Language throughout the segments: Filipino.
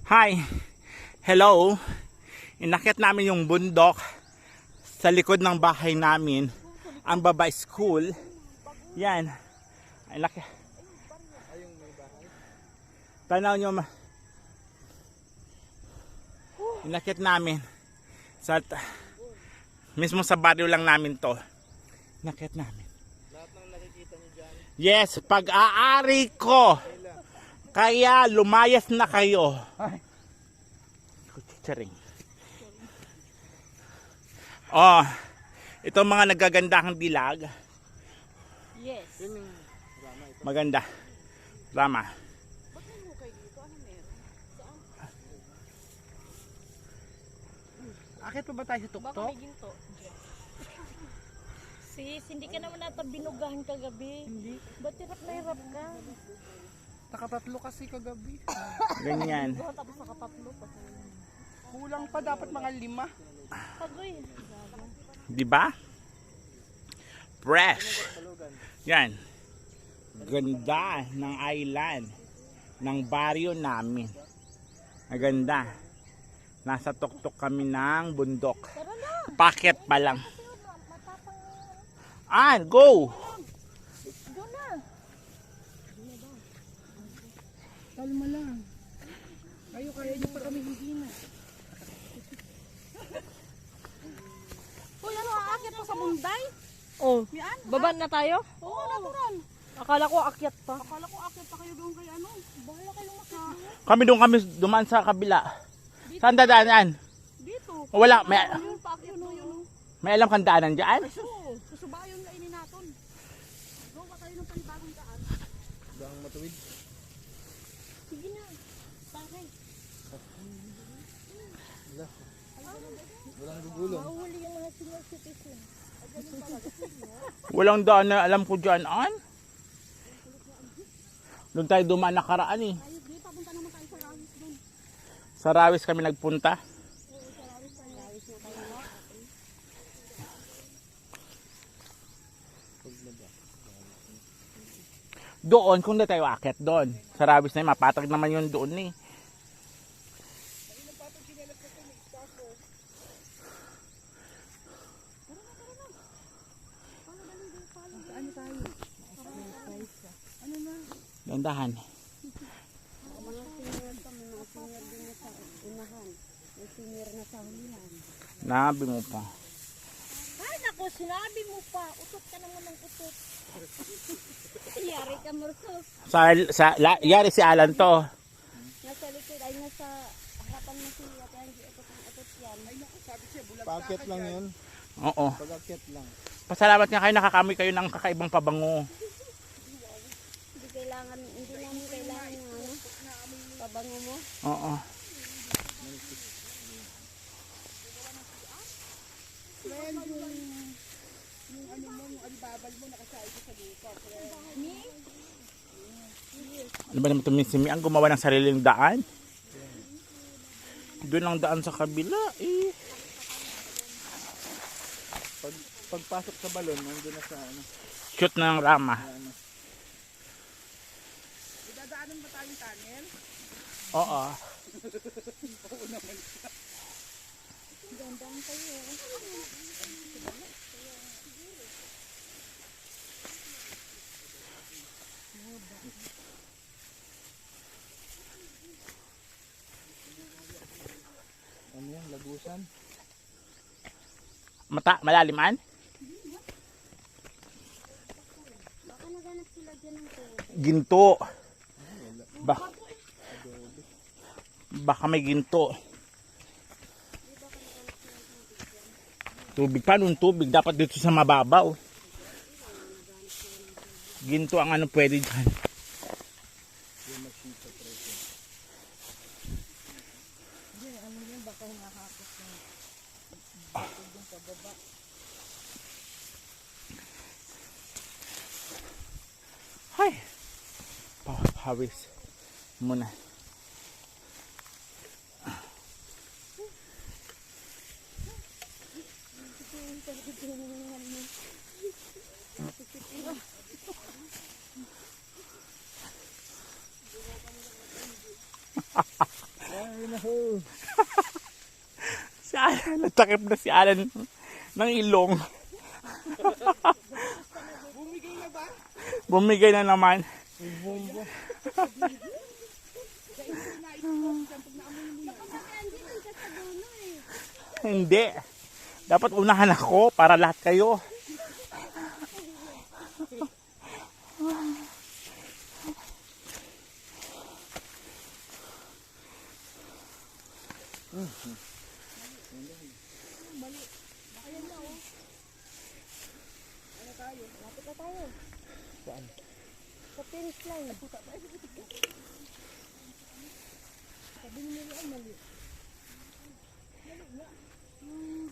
Hi! Hello! Inakyat namin yung bundok sa likod ng bahay namin. Ang Baba School. Yan. Inakyat. Tanaw nyo. Inakyat namin. Mismo sa barrio lang namin to. Inakyat namin. Lahat ng nakikita nyo dyan. Yes, pag-aari ko. Kaya lumayas na kayo. Chicharing. Oh, itong mga nagagandahang dilag. Yes. Yun yung drama ito. Maganda. Rama. Ba't may hukay dito? Ano meron? Saan? Akit pa ba tayo sa Baka tuktok? may ginto. Sis, hindi ka naman nata binugahan kagabi. Hindi. Ba't hirap ka? Nakatatlo kasi kagabi. Ganyan. Binugahan tapos nakatatlo pa. Kulang pa, dapat mga 5. Agoy. Di ba? Fresh. Yan. Ganda ng island. Ng baryo namin. Maganda. Nasa tuktok kami ng bundok. Tara na. Paket pa lang. An, go! Doon na. Kalma lang. Kayo, kaya nyo pa kami hindi na. Uy, ano aakyat pa sa munday? Oh, Yan? baba na tayo? Oo, natural. Akala ko akyat pa. Akala ko aakyat pa kayo doon kay ano. Bahala kayong makita. Kami dumaan sa kabila. Saan dadaanan? Dito. Wala, may, Yun pa akyat no, yun. may alam kang daanan dyan? Oo, susubayon na ini natin. Gawa tayo ng panibagong daan. Dahang matuwid. Sige na. Bakit? Walang gugulong. Mahuli yung mga senior citizen. Walang daan na alam ko dyan, An. Doon tayo dumaan nakaraan eh. Ayun, di papunta naman tayo sa Rawis doon. Sa Rawis kami nagpunta. Doon, kung na tayo akit doon. Sa Rawis na yun, mapatag naman yun doon eh. Dandahan. Mga senior pa, mga senior din na sa unahan. May senior na sa hulihan. Nabi mo pa. Ay, naku, sinabi mo pa. Utot ka naman ng utot. Yari ka, Marcos. Yari si Alan to. Nasa likod ay nasa harapan mo si Ate Angie. Utot ang utot yan. Ay, naku, sabi siya, bulag Paakit lang yun. Oo. Pag-akit lang. Pasalamat nga kayo, nakakamoy kayo ng kakaibang pabango. Hindi namin kailangan yung ano, pabango mo. Oo. Ano ba naman ito, si Mi ang gumawa ng sariling daan? Doon ang daan sa kabila eh. Pagpasok sa balon, nandun na sa ano. Shoot na ng rama. Dadaanan ba tayong tunnel? Oo. Gandang kayo. Ano yan, lagusan. Malaliman? Baka naganap sila dyan ng tubig. Ginto. Baka may ginto. Tubig. Paano yung tubig? Dapat dito sa mababaw. Ginto ang ano pwede dyan. Hay. Pawis muna. Si Alan, natakip na si Alan ng ilong. Bumigay na ba? Bumigay na naman. Hindi. Dapat unahan ako para lahat kayo. Sa finish line.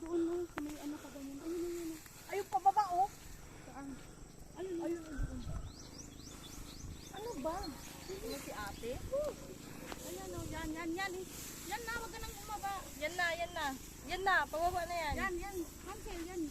Doon na, sa may ano ka ganyan. Ayun. Ayun pa baba, oh. Saan? Ayun. Ano ba? Ano si ate? Ayan, oh. Yan. Yan na, wag ka nang umaba. Yan na. Yan na, pababa na yan. Yan. Cancel, yan.